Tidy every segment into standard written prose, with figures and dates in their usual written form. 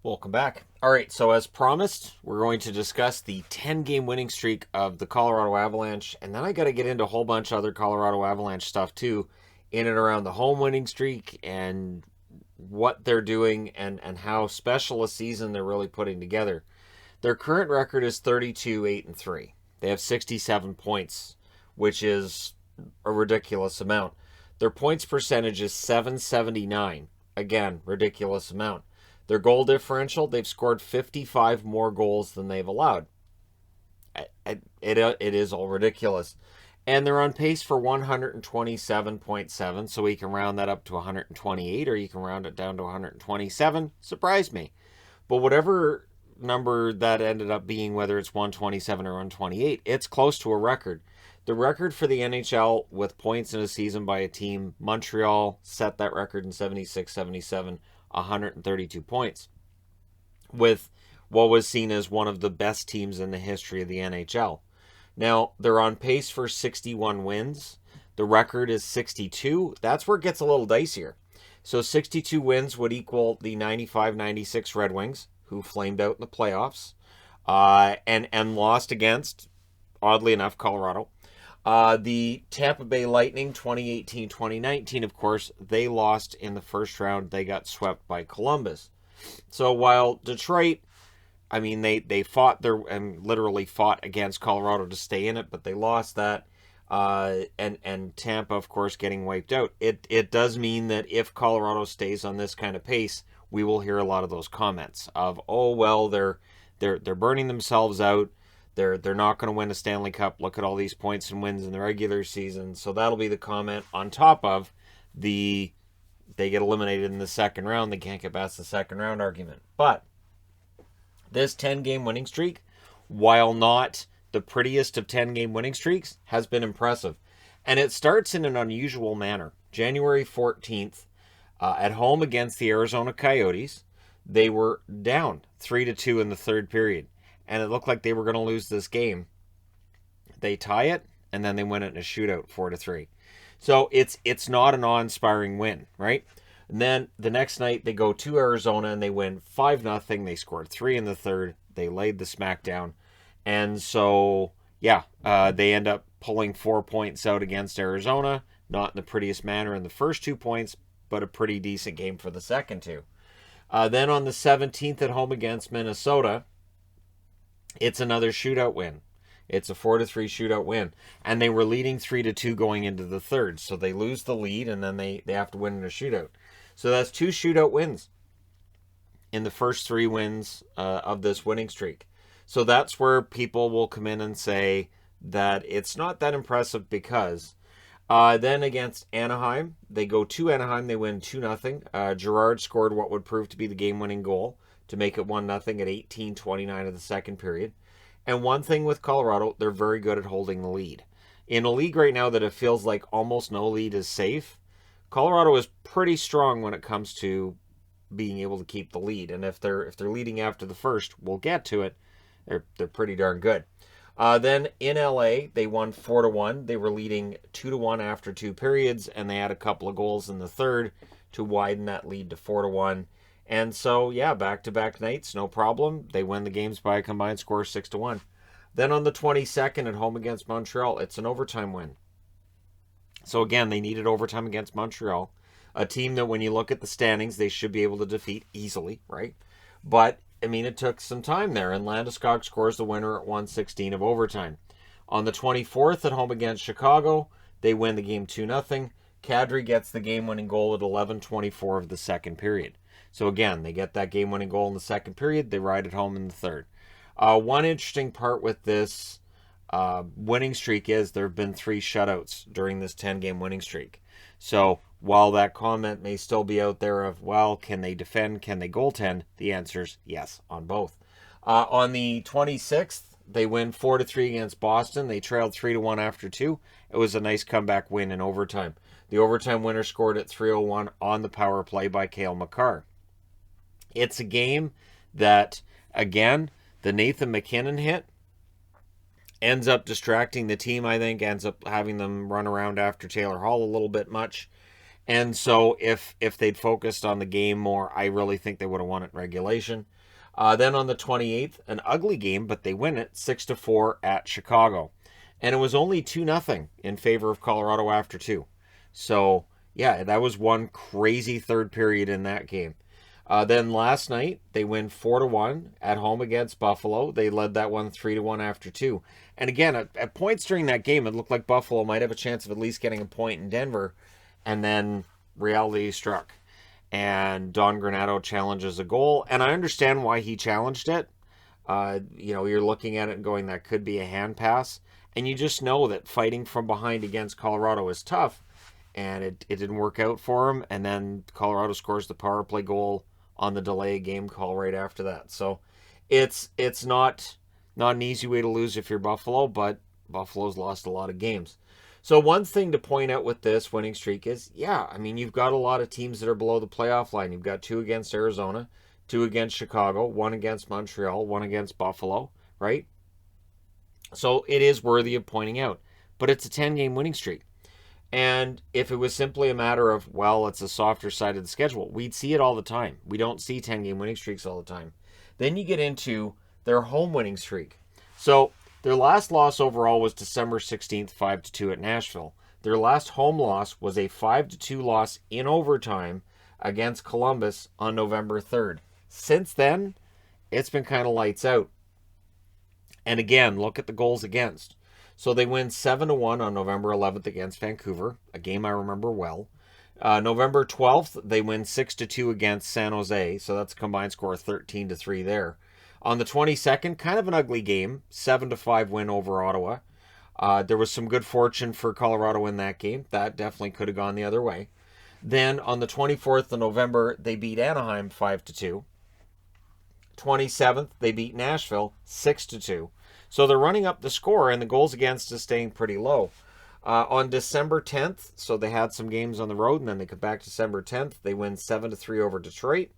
Welcome back. All right, so as promised, we're going to discuss the 10-game winning streak of the Colorado Avalanche, and then I got to get into a whole bunch of other Colorado Avalanche stuff too, in and around the home winning streak and what they're doing and how special a season they're really putting together. Their current record is 32-8-3. They have 67 points, which is a ridiculous amount. Their points percentage is 779. Again, ridiculous amount. Their goal differential, they've scored 55 more goals than they've allowed. It is all ridiculous. And they're on pace for 127.7, so we can round that up to 128, or you can round it down to 127. Surprised me. But whatever number that ended up being, whether it's 127 or 128, it's close to a record. The record for the NHL with points in a season by a team, Montreal set that record in 76-77, 132 points, with what was seen as one of the best teams in the history of the NHL. Now, they're on pace for 61 wins. The record is 62. That's where it gets a little dicier. So 62 wins would equal the 95-96 Red Wings, who flamed out in the playoffs, and lost against, oddly enough, Colorado. The Tampa Bay Lightning 2018-2019, of course, they lost in the first round. They got swept by Columbus. So while Detroit, I mean, they fought and literally fought against Colorado to stay in it, but they lost that. And Tampa, of course, getting wiped out. It does mean that if Colorado stays on this kind of pace, we will hear a lot of those comments of, oh well, they're burning themselves out. They're not going to win a Stanley Cup. Look at all these points and wins in the regular season. So that'll be the comment on top of they get eliminated in the second round. They can't get past the second round argument. But this 10-game winning streak, while not the prettiest of 10-game winning streaks, has been impressive. And it starts in an unusual manner. January 14th, at home against the Arizona Coyotes, they were down 3-2 in the third period. And it looked like they were going to lose this game. They tie it, and then they win it in a shootout, 4-3. So it's not an awe-inspiring win, right? And then the next night they go to Arizona and they win 5-0. They scored 3 in the third. They laid the smackdown, and so they end up pulling 4 points out against Arizona. Not in the prettiest manner in the first 2 points, but a pretty decent game for the second two. Then on the 17th at home against Minnesota, it's another shootout win. It's a 4-3 shootout win. And they were leading 3-2 going into the third. So they lose the lead and then they have to win in a shootout. So that's 2 shootout wins in the first 3 wins of this winning streak. So that's where people will come in and say that it's not that impressive because then against Anaheim, they go to Anaheim, they win 2-0. Girard scored what would prove to be the game-winning goal to make it 1-0 at 18:29 of the second period. And one thing with Colorado, they're very good at holding the lead. In a league right now that it feels like almost no lead is safe, Colorado is pretty strong when it comes to being able to keep the lead. And if they're leading after the first, we'll get to it. They're pretty darn good. Then in LA, they won 4-1. They were leading 2-1 after 2 periods, and they had a couple of goals in the third to widen that lead to 4-1. And so, back-to-back nights, no problem. They win the games by a combined score of 6-1. Then on the 22nd at home against Montreal, it's an overtime win. So again, they needed overtime against Montreal, a team that when you look at the standings, they should be able to defeat easily, right? But, I mean, it took some time there, and Landeskog scores the winner at 1:16 of overtime. On the 24th at home against Chicago, they win the game 2-0. Kadri gets the game-winning goal at 11:24 of the second period. So again, they get that game-winning goal in the second period. They ride it home in the third. One interesting part with this winning streak is there have been 3 shutouts during this 10-game winning streak. So while that comment may still be out there of, well, can they defend, can they goaltend? The answer is yes on both. On the 26th, they win 4-3 against Boston. They trailed 3-1 after 2. It was a nice comeback win in overtime. The overtime winner scored at 3:01 on the power play by Cale Makar. It's a game that, again, the Nathan MacKinnon hit ends up distracting the team, I think, ends up having them run around after Taylor Hall a little bit much. And so if they'd focused on the game more, I really think they would have won it in regulation. Then on the 28th, an ugly game, but they win it 6-4 at Chicago. And it was only 2-0 in favor of Colorado after 2. So, yeah, that was one crazy third period in that game. Then last night, they win 4-1 at home against Buffalo. They led that one 3-1 after 2. And again, at points during that game, it looked like Buffalo might have a chance of at least getting a point in Denver. And then reality struck. And Don Granato challenges a goal. And I understand why he challenged it. You're looking at it and going, that could be a hand pass. And you just know that fighting from behind against Colorado is tough. And it didn't work out for him. And then Colorado scores the power play goal on the delay game call right after that. So it's not an easy way to lose if you're Buffalo, but Buffalo's lost a lot of games. So one thing to point out with this winning streak is, you've got a lot of teams that are below the playoff line. You've got 2 against Arizona, 2 against Chicago, 1 against Montreal, 1 against Buffalo, right? So it is worthy of pointing out. But it's a 10-game winning streak. And if it was simply a matter of, it's a softer side of the schedule, we'd see it all the time. We don't see 10-game winning streaks all the time. Then you get into their home winning streak. So their last loss overall was December 16th, 5-2 at Nashville. Their last home loss was a 5-2 loss in overtime against Columbus on November 3rd. Since then, it's been kind of lights out. And again, look at the goals against. So they win 7-1 on November 11th against Vancouver, a game I remember well. November 12th, they win 6-2 against San Jose, so that's a combined score of 13-3 there. On the 22nd, kind of an ugly game, 7-5 win over Ottawa. There was some good fortune for Colorado in that game. That definitely could have gone the other way. Then on the 24th of November, they beat Anaheim 5-2. 27th, they beat Nashville 6-2. So they're running up the score, and the goals against is staying pretty low. On December 10th, so they had some games on the road, and then they come back December 10th. They win 7-3 over Detroit.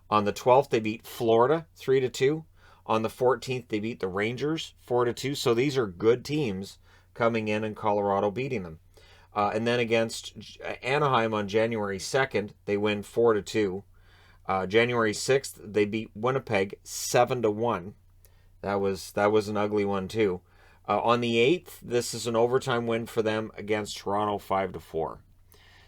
On the 12th, they beat Florida 3-2. On the 14th, they beat the Rangers 4-2. So these are good teams coming in and Colorado beating them. And then against Anaheim on January 2nd, they win 4-2. January 6th, they beat Winnipeg 7-1. That was an ugly one too. On the 8th, this is an overtime win for them against Toronto 5-4.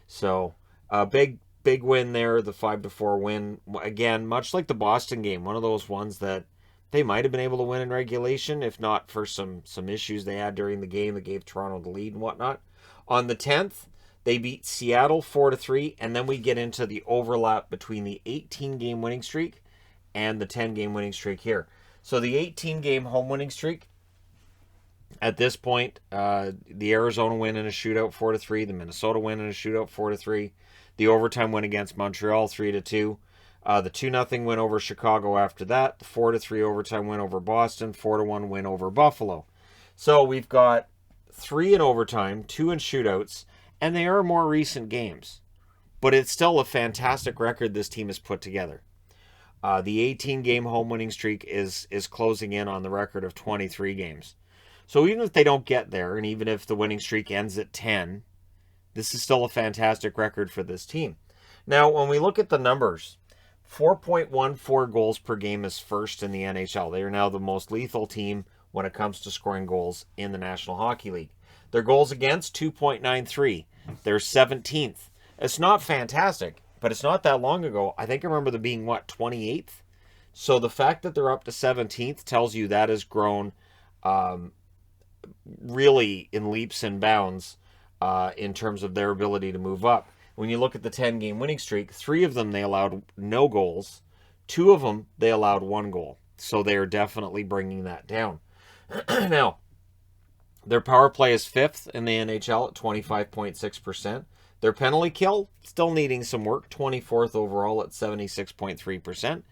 So a big win there, the 5-4 win. Again, much like the Boston game, one of those ones that they might have been able to win in regulation, if not for some issues they had during the game that gave Toronto the lead and whatnot. On the 10th, they beat Seattle 4-3, and then we get into the overlap between the 18-game winning streak and the 10-game winning streak here. So the 18-game home winning streak, at this point, the Arizona win in a shootout 4-3, the Minnesota win in a shootout 4-3, the overtime win against Montreal 3-2, the 2-0 win over Chicago after that, the 4-3 overtime win over Boston, 4-1 win over Buffalo. So we've got 3 in overtime, 2 in shootouts, and they are more recent games. But it's still a fantastic record this team has put together. The 18-game home winning streak is closing in on the record of 23 games. So even if they don't get there, and even if the winning streak ends at 10, this is still a fantastic record for this team. Now, when we look at the numbers, 4.14 goals per game is first in the NHL. They are now the most lethal team when it comes to scoring goals in the National Hockey League. Their goals against, 2.93. They're 17th. It's not fantastic, but it's not that long ago. I think I remember them being, 28th? So the fact that they're up to 17th tells you that has grown really in leaps and bounds in terms of their ability to move up. When you look at the 10-game winning streak, 3 of them they allowed no goals. 2 of them they allowed 1 goal. So they are definitely bringing that down. Now, their power play is 5th in the NHL at 25.6%. Their penalty kill, still needing some work, 24th overall at 76.3%.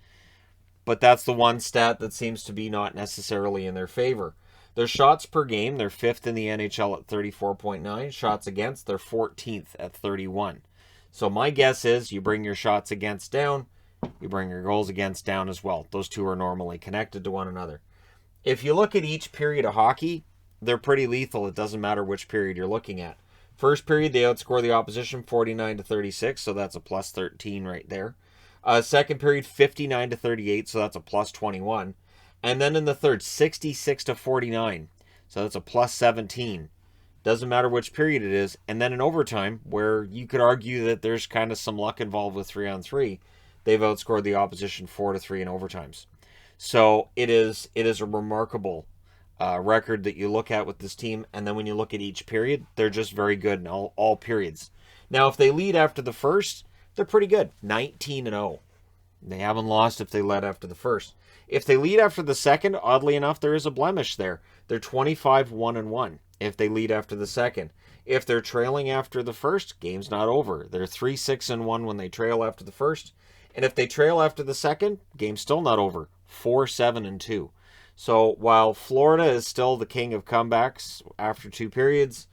But that's the one stat that seems to be not necessarily in their favor. Their shots per game, they're 5th in the NHL at 34.9. Shots against, they're 14th at 31. So my guess is you bring your shots against down, you bring your goals against down as well. Those two are normally connected to one another. If you look at each period of hockey, they're pretty lethal. It doesn't matter which period you're looking at. First period, they outscore the opposition 49-36, so that's a plus 13 right there. Second period, 59-38, so that's a plus 21. And then in the third, 66-49, so that's a plus 17. Doesn't matter which period it is. And then in overtime, where you could argue that there's kind of some luck involved with 3-on-3, they've outscored the opposition 4-3 in overtimes. So it is a remarkable record that you look at with this team. And then when you look at each period, they're just very good in all periods. Now, if they lead after the first, they're pretty good. 19-0. They haven't lost if they led after the first. If they lead after the second, oddly enough, there is a blemish there. They're 25-1-1 if they lead after the second. If they're trailing after the first, game's not over. They're 3-6-1 when they trail after the first. And if they trail after the second, game's still not over. 4-7-2. So while Florida is still the king of comebacks after two periods,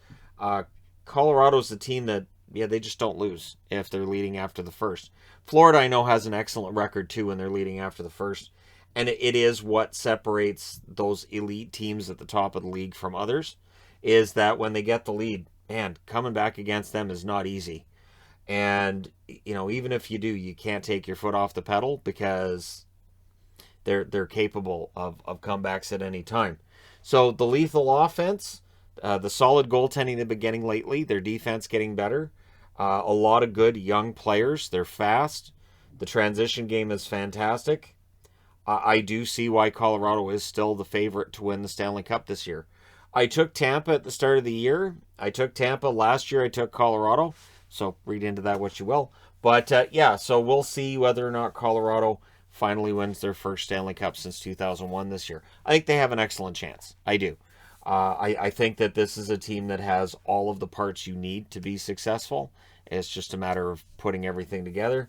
Colorado's the team that, they just don't lose if they're leading after the first. Florida, I know, has an excellent record too when they're leading after the first. And it is what separates those elite teams at the top of the league from others, is that when they get the lead, man, coming back against them is not easy. And, even if you do, you can't take your foot off the pedal because they're capable of comebacks at any time. So the lethal offense, the solid goaltending they've been getting lately, their defense getting better, a lot of good young players. They're fast. The transition game is fantastic. I do see why Colorado is still the favorite to win the Stanley Cup this year. I took Tampa at the start of the year. I took Tampa last year. I took Colorado. So read into that what you will. But so we'll see whether or not Colorado finally wins their first Stanley Cup since 2001 this year. I think they have an excellent chance. I do. I think that this is a team that has all of the parts you need to be successful. It's just a matter of putting everything together.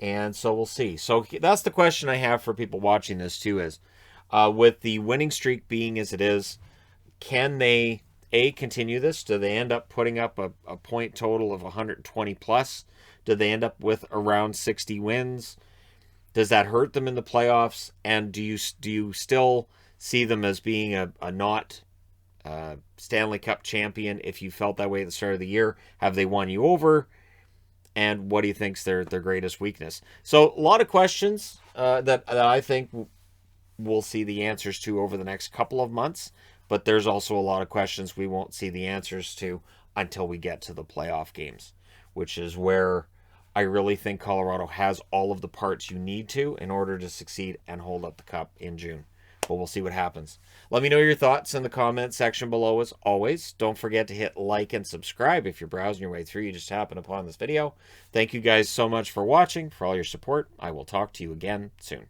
And so we'll see. So that's the question I have for people watching this too is, with the winning streak being as it is, can they, continue this? Do they end up putting up a point total of 120 plus? Do they end up with around 60 wins? Does that hurt them in the playoffs? And do you still see them as being a not Stanley Cup champion if you felt that way at the start of the year? Have they won you over? And what do you think's their greatest weakness? So a lot of questions that I think we'll see the answers to over the next couple of months. But there's also a lot of questions we won't see the answers to until we get to the playoff games, which is where I really think Colorado has all of the parts you need to in order to succeed and hold up the cup in June. But we'll see what happens. Let me know your thoughts in the comment section below as always. Don't forget to hit like and subscribe if you're browsing your way through. You just happen upon this video. Thank you guys so much for watching, for all your support. I will talk to you again soon.